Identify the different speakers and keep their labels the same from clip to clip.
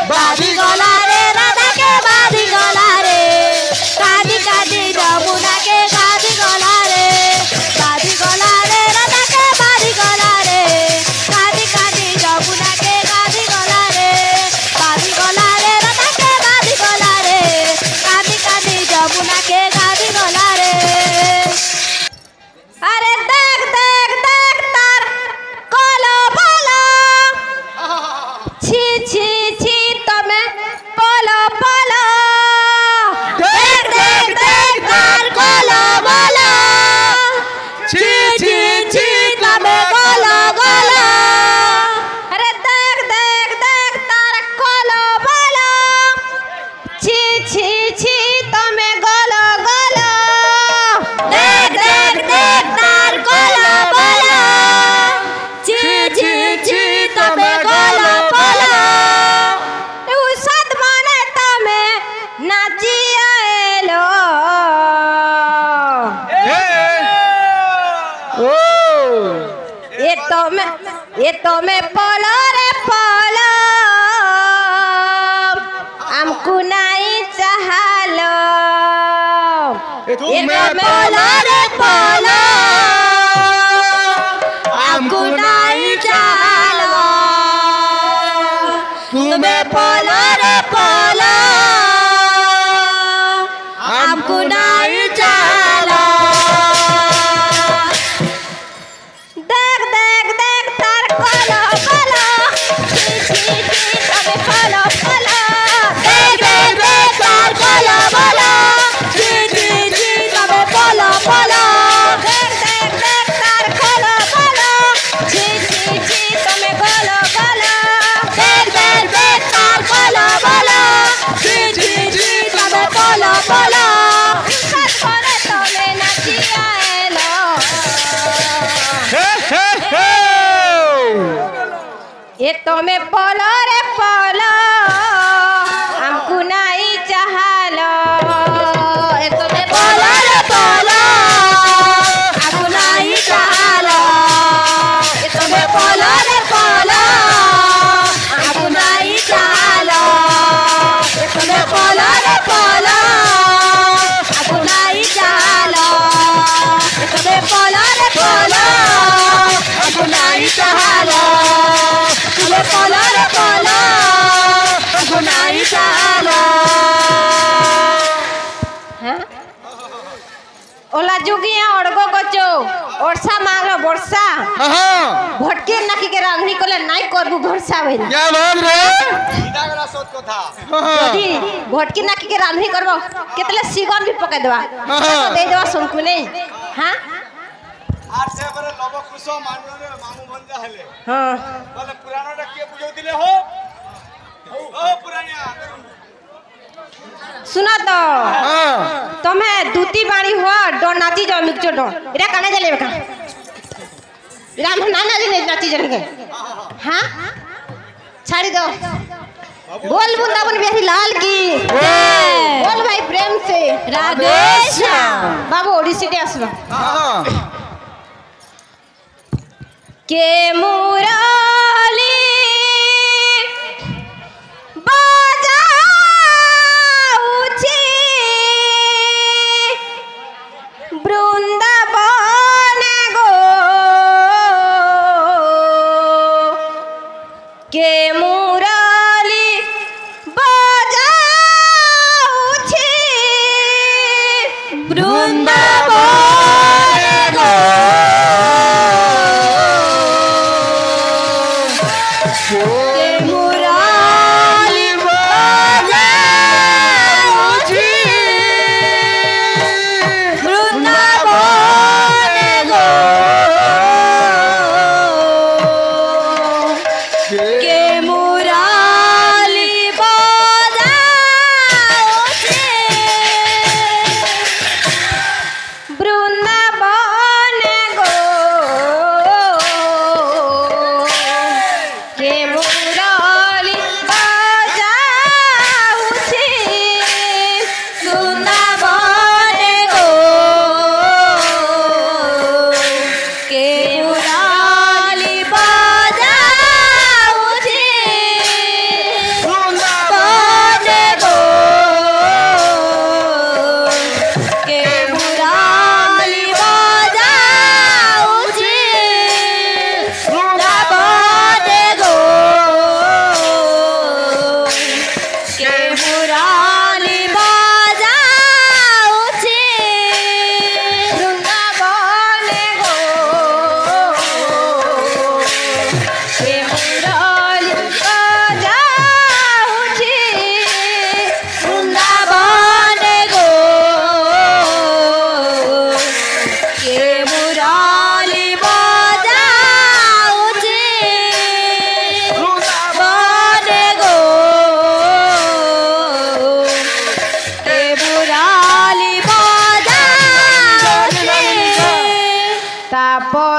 Speaker 1: बाधी गला रे राधा के बाधी गला रे कादी कादी जमुना के कादी गला रे बाधी गला रे राधा के बाधी गला रे कादी कादी जमुना के कादी गला रे बाधी गला रे राधा के बाधी गला रे कादी कादी जमुना के कादी गला रे अरे देख देख देख तार कोलो बोलो छी छी छी तमे बोलो बोलो देख देख देख तार कोलो बोलो छी छी छी तमे बोलो बोलो अरे देख देख देख तार कोलो बोलो छी छी छी तमे गोलो गोलो देख देख देख तार कोलो बोलो छी छी छी तमे गोलो बोलो उसाद माने तमे नाची आएलो ये तो में पोलो रे पोलो हमको नहीं चाहलो ये तो में पोलो रे पोलो हमको नहीं चाहलो तुम्हें पोलो रे पोलो हमको नहीं चाहलो देख देख देख तार कोलो कोलो छी छी छी तबे कोलो कोलो देख देख देख तार कोलो बोलो छी छी छी तबे कोलो कोलो देख देख देख तार कोलो कोलो छी छी छी तबे कोलो कोलो देख देख देख तार कोलो बोलो छी छी छी तबे कोलो कोलो सच करे तबे नाची आएलो ये तो में पोलो रे पोलो हमको नहीं चाहलो ये तो में पोलो रे पोलो हमको नहीं चाहलो ये तो में पोलो रे पोलो हमको नहीं चाहलो ये तो में पोलो रे पोलो हमको नहीं चाहलो ये तो में पोलो रे पोलो हमको नहीं चाहलो तुमे पोलो रे पोलो हमको नहीं चाहलो हाँ ओला जुगिया ओड़गो कोचो ओरसा मांगलो बोरसा भटके नाकी के रागनी कोले नाई करबू भरसा भइल
Speaker 2: क्या बात रे
Speaker 3: इदागरा सोच को था
Speaker 1: यदि भटके नाकी के रागनी करबो केतले सीगन भी पके देबा दे देबा सुनकु नहीं हां
Speaker 3: आठ से बरे लबो खुशो माननो रे मामू भंजा हेले
Speaker 1: हां
Speaker 3: बोले पुरानो टा के बुझौ दिले हो ओ पुरानिया
Speaker 1: सुना तो तमे दूती बाणी हो डो नाची जाओ मिक्चो डो इरा काने जले बेका राम नाना जी ने नाची जरगे हां छाड़ी दो बोल वृंदावन बिहारी लाल की बोल भाई प्रेम से राधे श्याम बाबू ओडिसी डे आसबा के मुराली बाजाउछि बृंदावन गो के मुराली बाजाउछि बृंदावन गो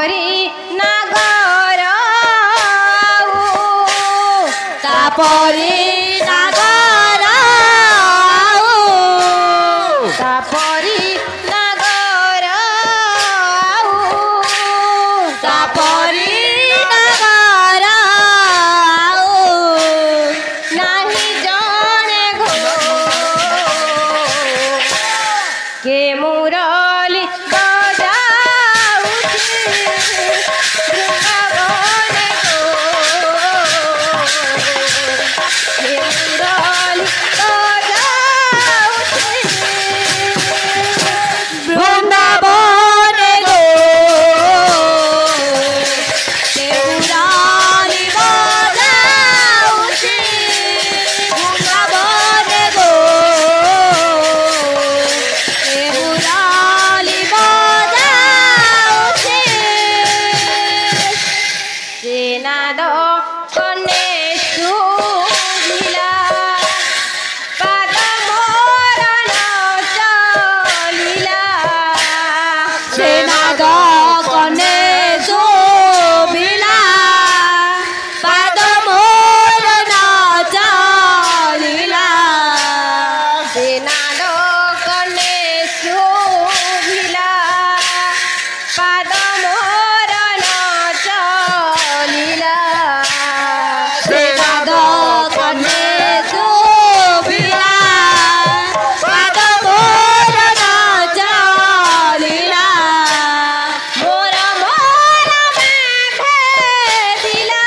Speaker 1: ତାପରି ନାଗର ଆଉ
Speaker 2: ତାପରି ନାଗର ଆଉ
Speaker 1: ତାପରି ନାଗର ଆଉ
Speaker 2: ତାପରି ନାଗର ଆଉ
Speaker 1: ନାହିଁ ଜଣେ ଘୋ କେ ମୁରଲି ବଜାଉଛି ବୃନ୍ଦାବନେ ଗୋ କେ ମୁରଲି ବଜାଉଛି
Speaker 2: ବୃନ୍ଦାବନେ ଗୋ କେ ମୁରଲି ବଜାଉଛି ବୃନ୍ଦାବନେ ଗୋ କେ ମୁରଲି ବଜାଉଛି
Speaker 1: ସେ ନାଦ କନେ ଶୁଭିଲା ପାଦ ମୋର ନ ଚଳିଲା
Speaker 2: ସେ ନାଦ କନେ ଶୋଭିଲା ପାଦ ମୋର ନ ଚାଲିଲା
Speaker 1: ସେ ନାଦ କନେ ଶୁଭିଲା ପାଦ ମୋର ନ ଚଳିଲା
Speaker 2: ସେ ନାଦ କନେ ଶୋଭିଲା ପାଦ ମୋର ନ ଚାଲିଲା
Speaker 1: ମୋର ମୋର ଭେଦିଲା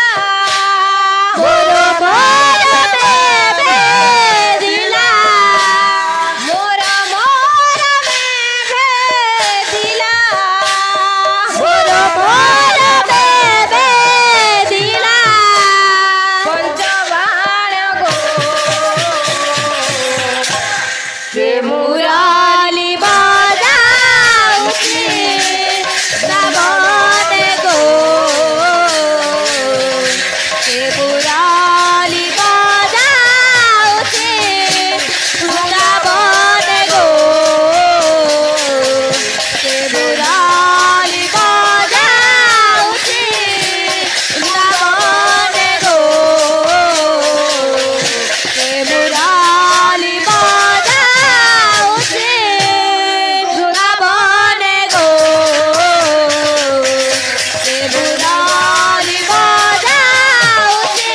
Speaker 2: ମୋର ମୋର ବେଦିଲା
Speaker 1: ମୋର ମୋର ଭେଦିଲା
Speaker 2: ମୋର ମୋର ବେଦିଲା
Speaker 1: ପଞ୍ଚବାଣ ଗୋ
Speaker 2: ସେ ମୁରଲି ବଜାଉଛି ଶ୍ରାବଣେ ଗୋ ସେ ମୁରଲି ବଜାଉଛି ଶ୍ରାବଣେ ଗୋ ସେ ମୁରଲି ବଜାଉଛି ଶ୍ରାବଣେ ଗୋ ସେ ମୁରଲି ବଜାଉଛି ଶ୍ରାବଣେ ଗୋ ସେ ମୁରଲି ବଜାଉଛି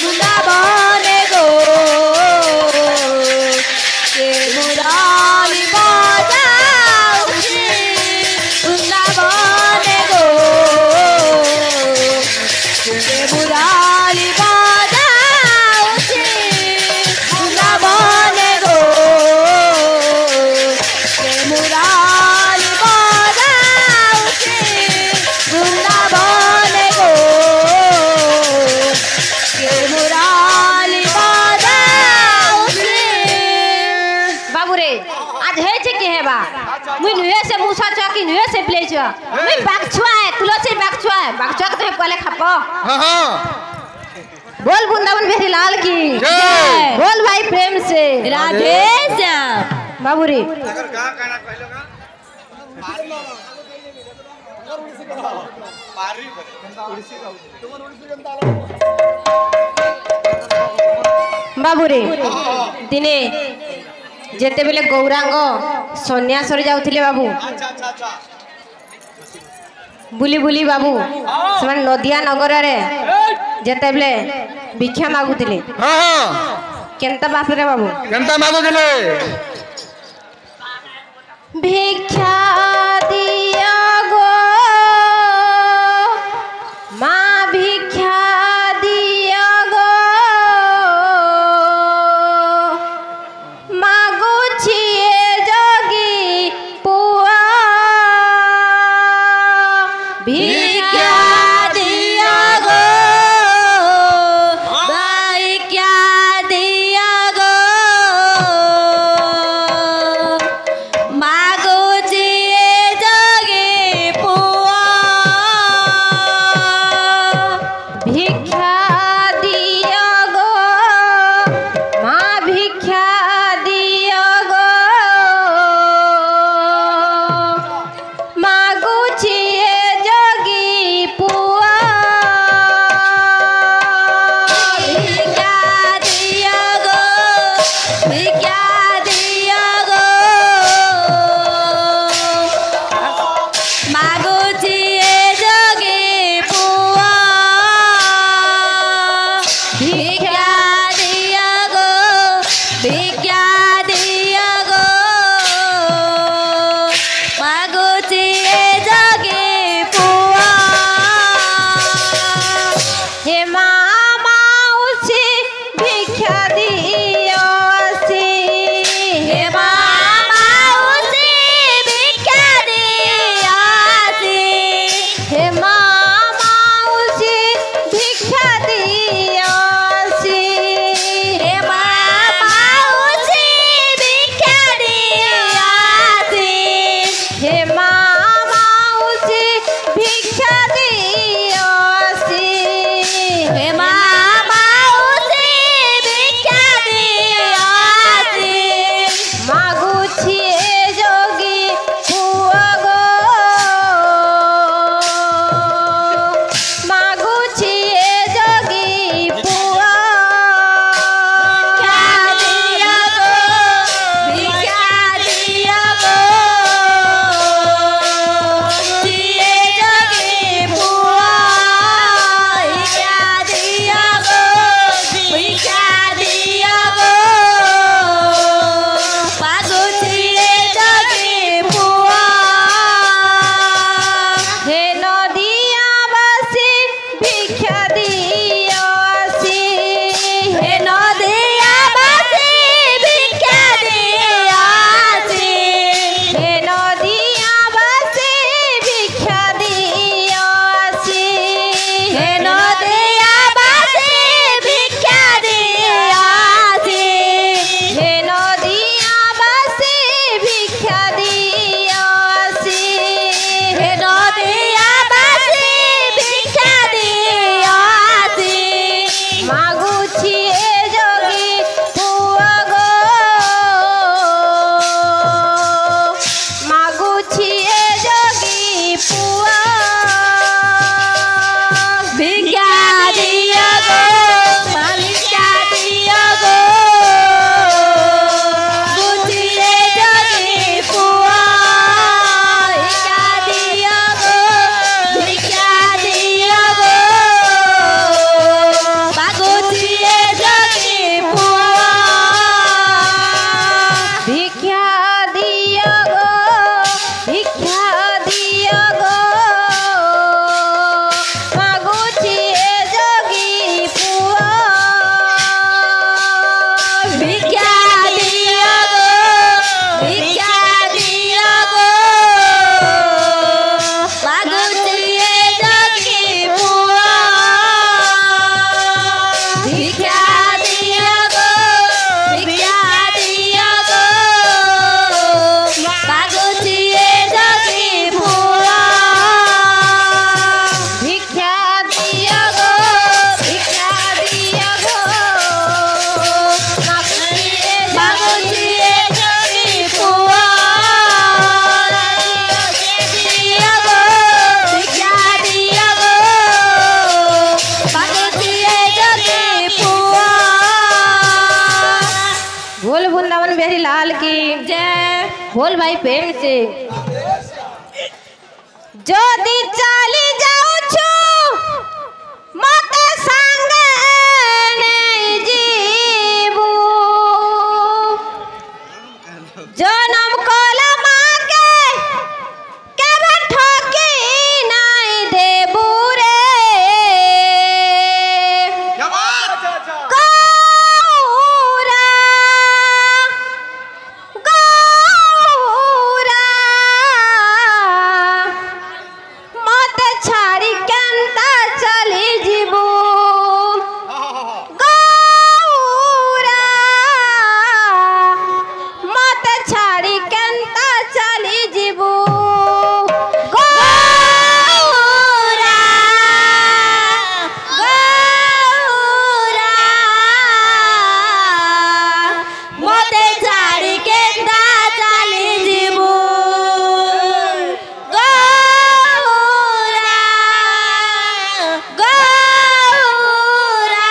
Speaker 2: ଶ୍ରାବଣେ ଗୋ ସେ ମୁରଲି ବଜାଉଛି ଶ୍ରାବଣେ ଗୋ ସେ ମୁରଲି ବଜାଉଛି ଶ୍ରାବଣେ ଗୋ ସେ ମୁରଲି ବଜାଉଛି ବୃନ୍ଦାବନେ ଗୋ ସେ ମୁରଲି ବଜାଉଛି
Speaker 1: ବାବୁରେ আজ হয়েছে কি হেবা মুই নুয়ে সে মুসা চুয়া কি নুয়ে সে প্লে চুয়া মুই বাগ ছুয়া তুলসী বাগ ছুয়া কে তুমি কলে খাপ
Speaker 3: हाँ हाँ
Speaker 1: बोल वृंदावन बिहारी लाल की
Speaker 3: जय।
Speaker 1: बोल भाई प्रेम से
Speaker 2: राधे श्याम
Speaker 1: बाबूरी
Speaker 3: अगर गा गाना कहलो गा पारी करे ओडिसी गाउ तुमन ओडिसी जनता
Speaker 1: बाबूरे दिने जेते बेले गौरांग सन्यासर जाउथिले बाबू
Speaker 3: अच्छा अच्छा अच्छा
Speaker 1: बुली बुली बाबू से नदिया नगर रे जेते बेले भिक्षा मागुथिले
Speaker 3: हाँ हाँ
Speaker 1: केनता बाप रे बाबू
Speaker 3: केनता मागो दिले
Speaker 1: भिक्षा दिया गो माँ भिक्षा दिया गो मागो छिए जोगी पुआ
Speaker 2: भिक्षा दिया गो भाई क्या दिया गो मागो जिए
Speaker 1: बोल वृंदावन बिहारी लाल की
Speaker 2: जय।
Speaker 1: बोल भाई प्रेम से। যদি চালি যাওছু মতে সঙ্গে নেই জীবু জনম কলা মাকে কেবে ঠকি নাই দেবু রে
Speaker 3: क्या बात अच्छा अच्छा
Speaker 1: গৌরা গৌরা মতে ছাড়ি কেনতা চলি ଯିବୁ গৌরা মতে ছাড়ি কেনতা চলি ଯିବୁ গৌরা
Speaker 2: গৌরা মতে ছাড়ি কেন্দা চালি ଯିବୁ গৌরা গৌরা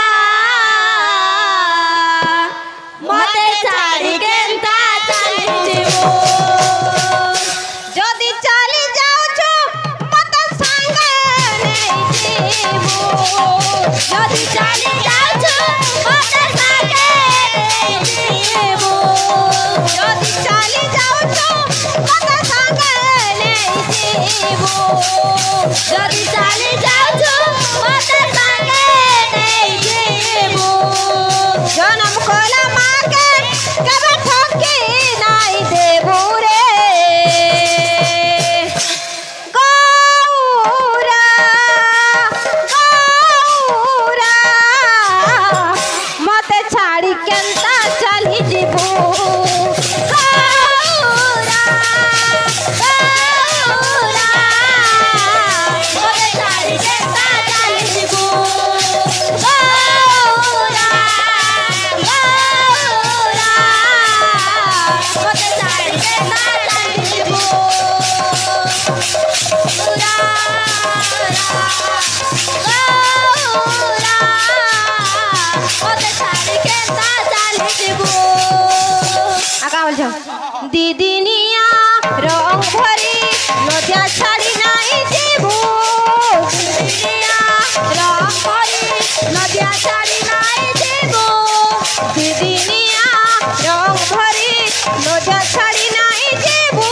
Speaker 2: মতে ছাড়ি কেন্দা চালি ଯିବୁ
Speaker 1: যদি চালি যাওছু মতে সঙ্গে নেই ଯିବୁ
Speaker 2: যদি চালি যাচ্ছ মতে সাথে ଯିବୁ
Speaker 1: যদি চালি যাওছু মতে সঙ্গে নেই ଯିବୁ
Speaker 2: যদি চালি যাচ্ছ মতে সাথে ଯିବୁ
Speaker 1: জনম কলা মাকে কেবে ঠকি নাই দেবু রে গৌরা গৌরা মতে ছাড়ি কেনতা চলি ଯିବୁ
Speaker 2: গৌরা গৌরা মতে ছাড়ি কেন্দা চালি ଯିବୁ গৌরা গৌরা মতে ছাড়ি কেন্দা চালি ଯିବୁ গৌরা গৌরা মতে ছাড়ি কেন্দা চালি ଯିବୁ
Speaker 1: আকা বলছ দিদিনিয়া রং ভরি লজ্জা ছাড়ি নাই ଯିବୁ
Speaker 2: দিদিনিয়া রং ভরি নদিয়া ছাড়ি নাই ଯିବୁ
Speaker 1: দিদিনিয়া রং ভরি লজ্জা ছাড়ি নাই ଯିବୁ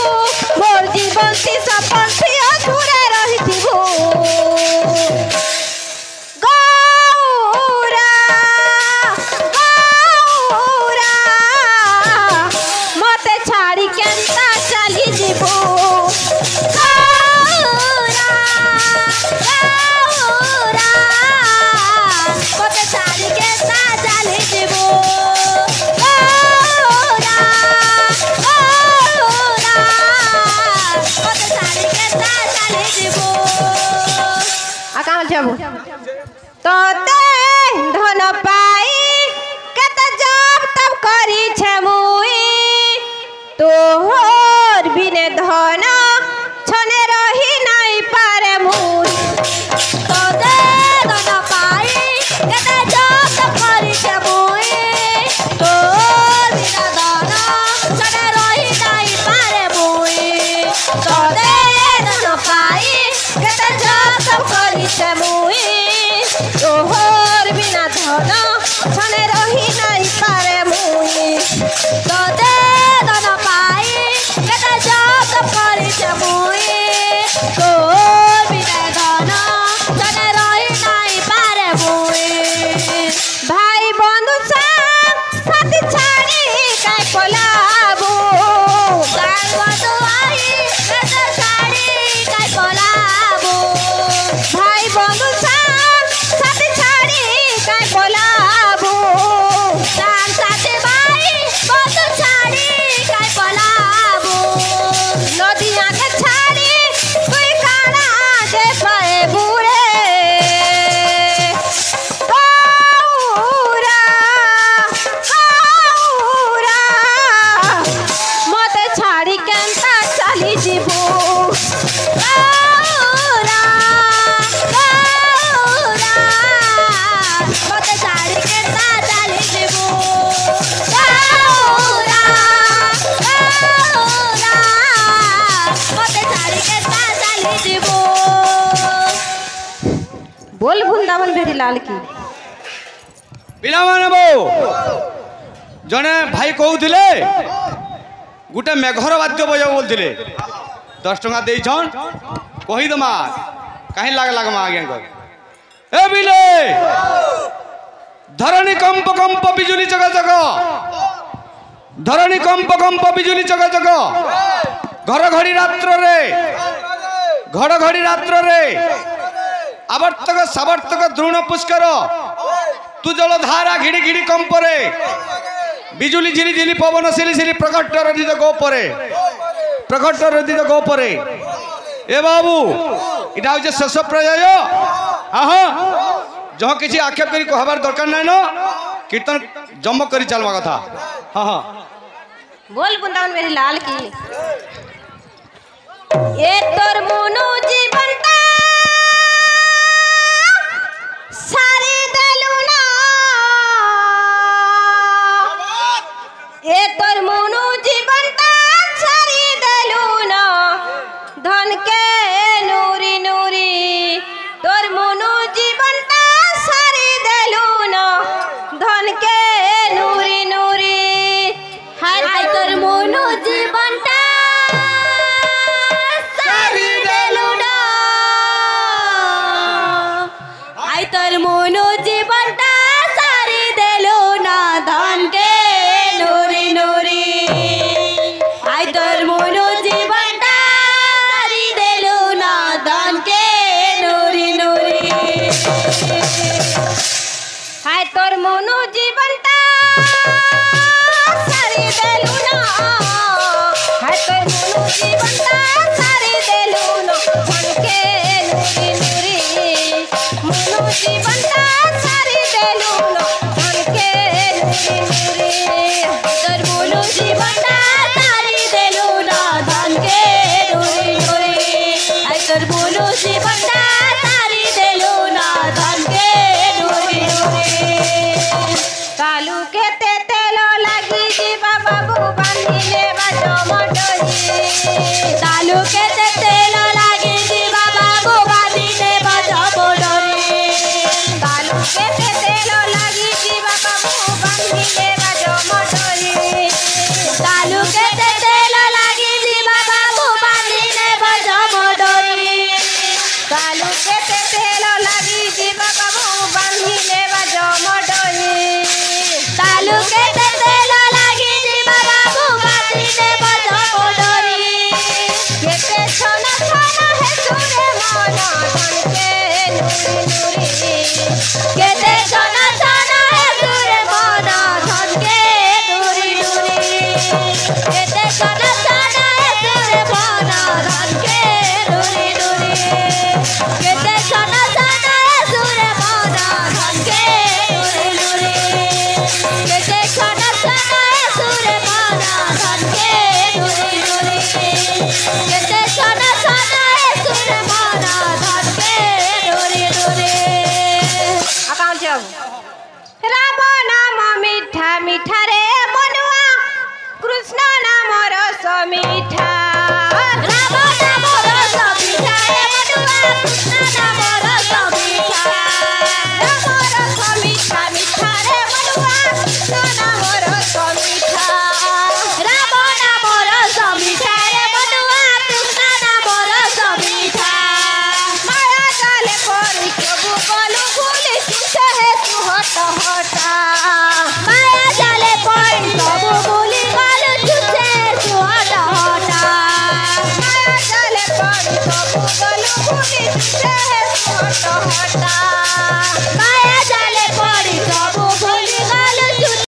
Speaker 1: মোর জীবন সপন প্রিয় দূরে রহিথিবু গৌরা গৌরা মতে ছাড়ি কেনতা চালি ଯିବୁ
Speaker 2: গৌরা গৌরা মতে ছাড়ি কেন্দা চালি ଯିବୁ গৌরা গৌরা মতে ছাড়ি কেন্দা চালি ଯିବୁ
Speaker 1: আকা বলছ তোতে ধন পাই কেতে জব তব করিছে মুই তোহর বিনে ধন ছনে রহি নাই পারে মুই
Speaker 2: তোতে ধন পাই কেতে জব করিছে মুই তোর বিনা ধন ছনে রহি নাই পারে মুই তোতে ধন পাই
Speaker 1: কেতে জব তব করিছে মুই তোহর বিনা ধন मेरी लाल की
Speaker 3: पिलामान बो जने भाई कहूले गोटे मेघर वाद्य बजाव बोलते 10 टंका देछन कहीदमा कहीं लागमा आज्ञा ए बिले धरणी कंप कंप बिजुली चकाचक धरणी कंप कंप बिजुली चकाचक घड़घड़ी रात्र रे आवर्तक सावर्तक द्रोण पुष्कर तू जल धारा घिड़ी घिड़ी कंपरे बिजुली झिली झिली पवन सिली सिली प्रकट रदित गोपरे ए बाबू इटा हूँ शेष पर्याय हाँ जहाँ किसी आक्षेप कर कहबार दरकार ना न कीर्तन जमक कर चलवा कथा हाँ हाँ
Speaker 1: बोल वृंदावन मेरी लाल की ये तोर मोनू जीवनता सारी दलुना ये तोर मोनू जीवनता सारी दलुना धन के नूरी नूरी तोर मोनू जीवनता सारी दलुना धन के नूरी नूरी हाय तोर मोनू जीवनता सारी दलुना हाय तोर मोनू जीवनता सारी दलुना धन के नूरी नूरी हाय तोर मोनू जीवनता सारी दलुना धन के नूरी नूरी हाय तोर मोनू जीवनता सारी दलुना हाय तोर मोनू जीवनता सारी दलुना धन के नूरी नूरी मोनू जीवनता सारी दलुना धन के नूरी नूरी तोर मोनू जीवनता सारी दलुना धन के नूरी नूरी हाय तोर मोनू जीवनता सारी दलुना धन के नूरी नूरी कालू के तेलो लागी जीवा बाबू बांधिले बाजो मोटरी कालू के तेलो लागी जीवा बाबू बांधिले बाजो मोटरी कालू के तेलो लागी जीवा बाबू बांधिले बाजो मोटरी कालू के तेलो लागी जीवा बाबू बांधिले बाजो मोटरी कालू के तेलो लागी जीवा बाबू बांधिले बाजो मोटरी कालू के तेलो लागी जीवा बाबू बांधिले बाजो मोटरी केते सोना सोना है सुरे मोना धन के नूरी नूरी केते सोना सोना है सुरे मोना धन के नूरी नूरी केते सोना सोना है सुरे मोना धन के नूरी नूरी केते सोना सोना है सुरे मोना धन के नूरी नूरी केते सोना सोना है सुरे मोना धन के नूरी नूरी केते सोना सोना है सुरे मोना धन के नूरी नूरी अकाउंट जब राम नाम मीठा मीठा रे मनुआ कृष्ण नाम रस मीठा राम नाम रस मीठा रे मनुआ कृष्ण नाम रस मीठा राम रस मीठा मीठा रे मनुआ कृष्ण नाम रस मीठा राम नाम रस मीठा रे मनुआ कृष्ण नाम रस मीठा माया जाले परी प्रभु बोलू भूली तुझे है तू हट हटा माया जाले परी प्रभु बोली बोलू तुझे है तू हट हटा माया जाले परी प्रभु बोलू भूली तुझे है तू हट हटा